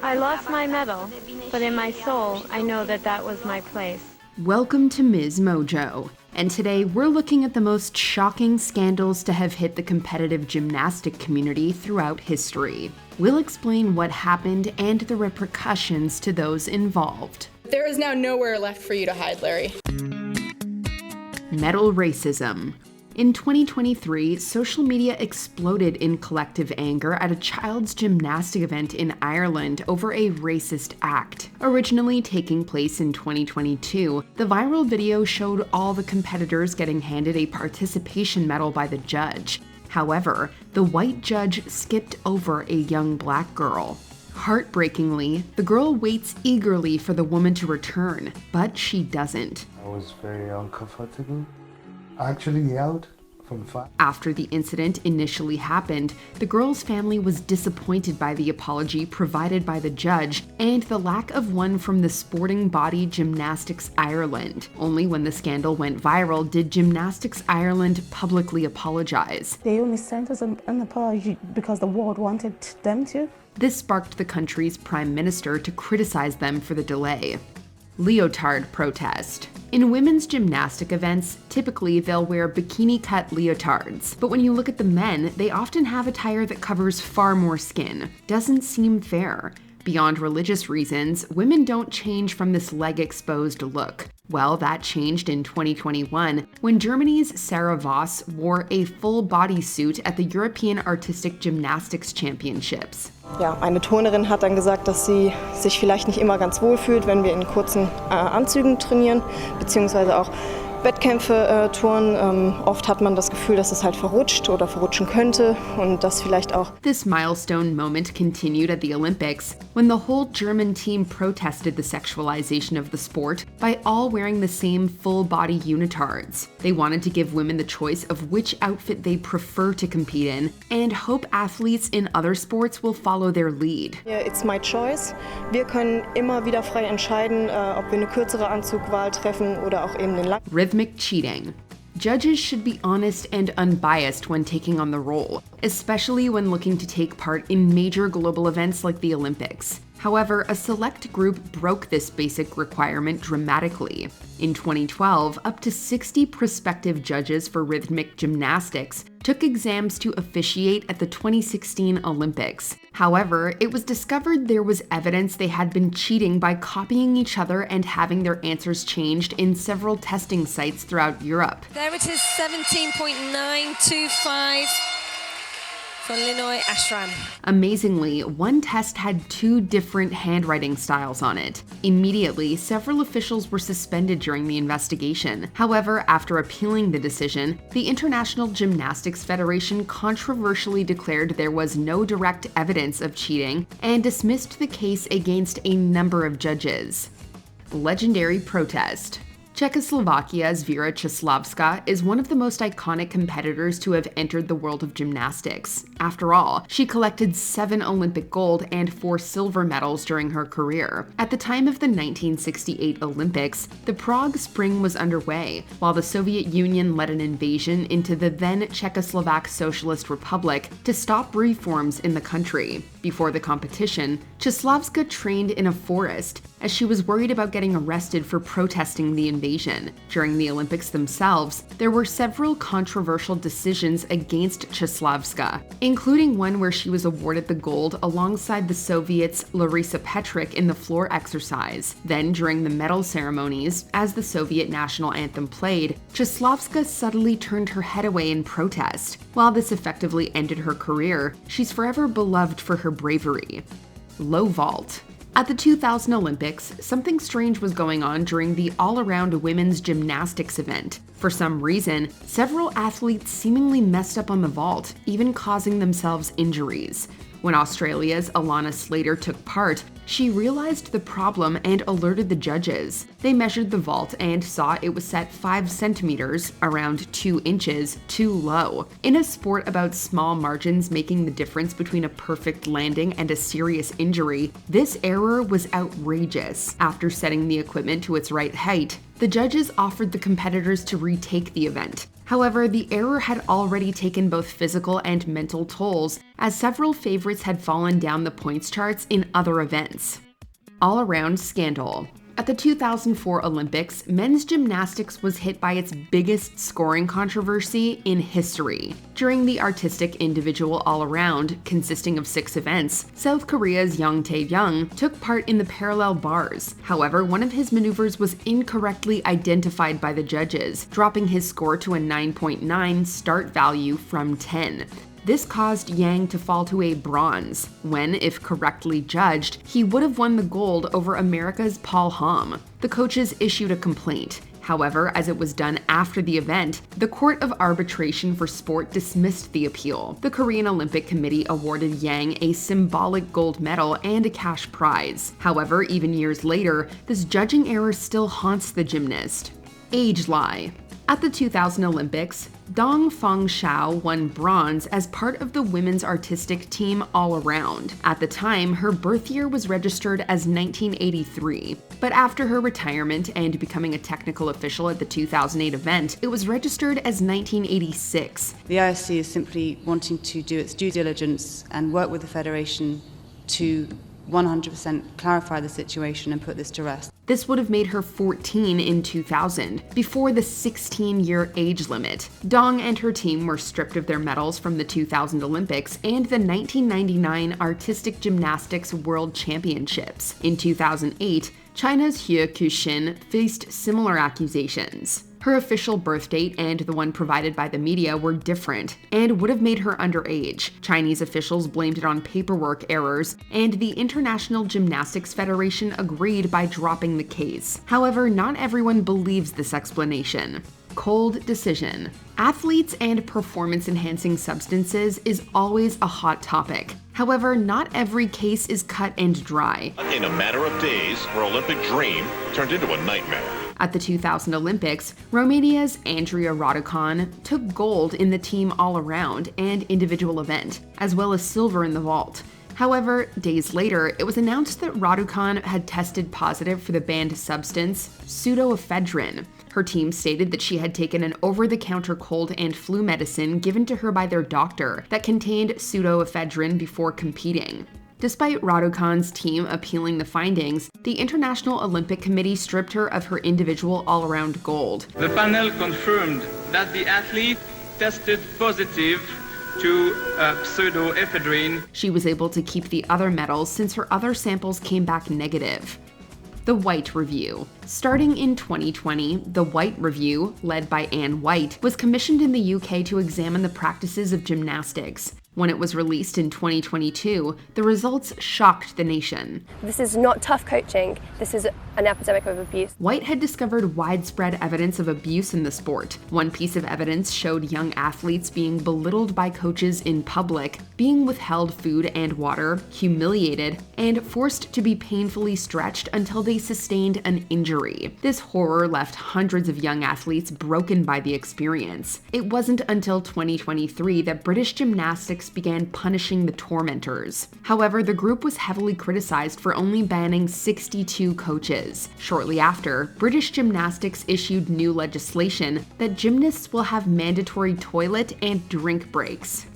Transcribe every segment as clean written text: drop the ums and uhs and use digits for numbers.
I lost my medal, but in my soul, I know that that was my place. Welcome to MsMojo, and today we're looking at the most shocking scandals to have hit the competitive gymnastic community throughout history. We'll explain what happened and the repercussions to those involved. There is now nowhere left for you to hide, Larry. Medal racism. In 2023, social media exploded in collective anger at a child's gymnastic event in Ireland over a racist act. Originally taking place in 2022, the viral video showed all the competitors getting handed a participation medal by the judge. However, the white judge skipped over a young black girl. Heartbreakingly, the girl waits eagerly for the woman to return, but she doesn't. I was very uncomfortable. I actually yelled from far. After the incident initially happened, the girl's family was disappointed by the apology provided by the judge and the lack of one from the sporting body Gymnastics Ireland. Only when the scandal went viral did Gymnastics Ireland publicly apologize. They only sent us an apology because the world wanted them to. This sparked the country's prime minister to criticize them for the delay. Leotard protest. In women's gymnastic events, typically they'll wear bikini-cut leotards, but when you look at the men, they often have attire that covers far more skin. Doesn't seem fair. Beyond religious reasons, women don't change from this leg-exposed look. Well, that changed in 2021 when Germany's Sarah Voss wore a full bodysuit at the European Artistic Gymnastics Championships. Ja, eine Turnerin hat dann gesagt, dass sie sich vielleicht nicht immer ganz wohl fühlt, wenn wir in kurzen Anzügen trainieren, beziehungsweise auch Wettkämpfe touren. Oft hat man das Gefühl, dass es halt verrutscht oder verrutschen könnte und das vielleicht auch. This milestone moment continued at the Olympics when the whole German team protested the sexualization of the sport by all wearing the same full-body unitards. They wanted to give women the choice of which outfit they prefer to compete in and hope athletes in other sports will follow their lead. It's my choice. Wir können immer wieder frei entscheiden, ob wir eine kürzere Anzugwahl treffen oder auch eben den langen. Rhythmic cheating. Judges should be honest and unbiased when taking on the role, especially when looking to take part in major global events like the Olympics. However, a select group broke this basic requirement dramatically. In 2012, up to 60 prospective judges for rhythmic gymnastics took exams to officiate at the 2016 Olympics. However, it was discovered there was evidence they had been cheating by copying each other and having their answers changed in several testing sites throughout Europe. There it is, 17.925. For Linoy Ashram. Amazingly, one test had two different handwriting styles on it. Immediately, several officials were suspended during the investigation. However, after appealing the decision, the International Gymnastics Federation controversially declared there was no direct evidence of cheating and dismissed the case against a number of judges. Legendary protest. Czechoslovakia's Vera Česlavská is one of the most iconic competitors to have entered the world of gymnastics. After all, she collected 7 Olympic gold and 4 silver medals during her career. At the time of the 1968 Olympics, the Prague Spring was underway, while the Soviet Union led an invasion into the then Czechoslovak Socialist Republic to stop reforms in the country. Before the competition, Česlavská trained in a forest, as she was worried about getting arrested for protesting the invasion. During the Olympics themselves, there were several controversial decisions against Česlavská, including one where she was awarded the gold alongside the Soviets' Larisa Petric in the floor exercise. Then, during the medal ceremonies, as the Soviet national anthem played, Česlavská subtly turned her head away in protest. While this effectively ended her career, she's forever beloved for her bravery. Low vault. At the 2000 Olympics, something strange was going on during the Allaround women's gymnastics event. For some reason, several athletes seemingly messed up on the vault, even causing themselves injuries. When Australia's Alana Slater took part, she realized the problem and alerted the judges. They measured the vault and saw it was set 5 centimeters, around 2 inches, too low. In a sport about small margins making the difference between a perfect landing and a serious injury, this error was outrageous. After setting the equipment to its right height, the judges offered the competitors to retake the event. However, the error had already taken both physical and mental tolls, as several favorites had fallen down the points charts in other events. All-around scandal. At the 2004 Olympics, men's gymnastics was hit by its biggest scoring controversy in history. During the artistic individual all-around, consisting of 6 events, South Korea's Young Tae-young took part in the parallel bars. However, one of his maneuvers was incorrectly identified by the judges, dropping his score to a 9.9 start value from 10. This caused Yang to fall to a bronze, when, if correctly judged, he would have won the gold over America's Paul Hamm. The coaches issued a complaint. However, as it was done after the event, the Court of Arbitration for Sport dismissed the appeal. The Korean Olympic Committee awarded Yang a symbolic gold medal and a cash prize. However, even years later, this judging error still haunts the gymnast. Age lie. At the 2000 Olympics, Dong Fong Shao won bronze as part of the women's artistic team all-around. At the time, her birth year was registered as 1983, but after her retirement and becoming a technical official at the 2008 event, it was registered as 1986. The IOC is simply wanting to do its due diligence and work with the Federation to 100% clarify the situation and put this to rest. This would have made her 14 in 2000, before the 16-year age limit. Dong and her team were stripped of their medals from the 2000 Olympics and the 1999 Artistic Gymnastics World Championships. In 2008, China's He Kuxin faced similar accusations. Her official birth date and the one provided by the media were different and would have made her underage. Chinese officials blamed it on paperwork errors, and the International Gymnastics Federation agreed by dropping the case. However, not everyone believes this explanation. Cold decision. Athletes and performance-enhancing substances is always a hot topic. However, not every case is cut and dry. In a matter of days, her Olympic dream turned into a nightmare. At the 2000 Olympics, Romania's Andrea Raducan took gold in the team all-around and individual event, as well as silver in the vault. However, days later, it was announced that Raducan had tested positive for the banned substance pseudoephedrine. Her team stated that she had taken an over-the-counter cold and flu medicine given to her by their doctor that contained pseudoephedrine before competing. Despite Raducan's team appealing the findings, the International Olympic Committee stripped her of her individual all-around gold. The panel confirmed that the athlete tested positive to pseudoephedrine. She was able to keep the other medals since her other samples came back negative. The White Review. Starting in 2020, the White Review, led by Anne White, was commissioned in the UK to examine the practices of gymnastics. When it was released in 2022, the results shocked the nation. This is not tough coaching, this is an epidemic of abuse. White had discovered widespread evidence of abuse in the sport. One piece of evidence showed young athletes being belittled by coaches in public, being withheld food and water, humiliated, and forced to be painfully stretched until they sustained an injury. This horror left hundreds of young athletes broken by the experience. It wasn't until 2023 that British Gymnastics began punishing the tormentors. However, the group was heavily criticized for only banning 62 coaches. Shortly after, British Gymnastics issued new legislation that gymnasts will have mandatory toilet and drink breaks.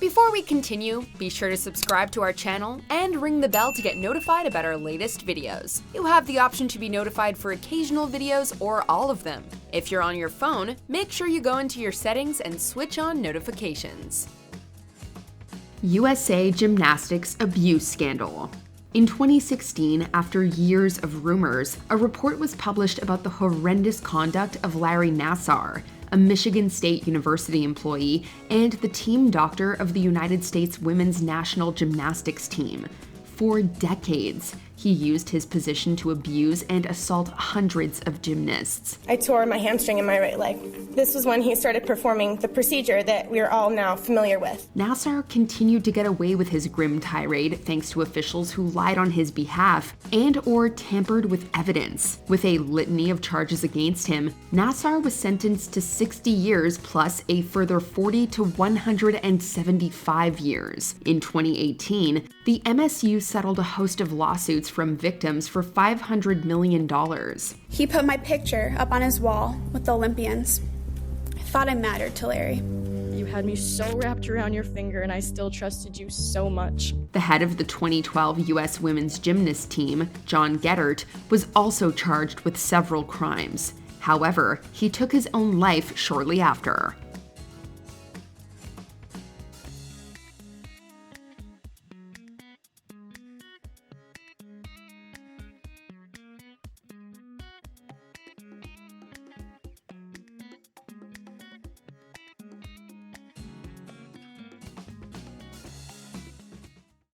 Before we continue, be sure to subscribe to our channel and ring the bell to get notified about our latest videos. You have the option to be notified for occasional videos or all of them. If you're on your phone, make sure you go into your settings and switch on notifications. USA Gymnastics Abuse Scandal. In 2016, after years of rumors, a report was published about the horrendous conduct of Larry Nassar, a Michigan State University employee and the team doctor of the United States women's national gymnastics team. For decades, he used his position to abuse and assault hundreds of gymnasts. I tore my hamstring in my right leg. This was when he started performing the procedure that we are all now familiar with. Nassar continued to get away with his grim tirade thanks to officials who lied on his behalf and/or tampered with evidence. With a litany of charges against him, Nassar was sentenced to 60 years plus a further 40 to 175 years. In 2018, the MSU settled a host of lawsuits from victims for $500 million. He put my picture up on his wall with the Olympians. thought I mattered to Larry. You had me so wrapped around your finger, and I still trusted you so much. The head of the 2012 U.S. women's gymnast team, John Geddert, was also charged with several crimes. However, he took his own life shortly after.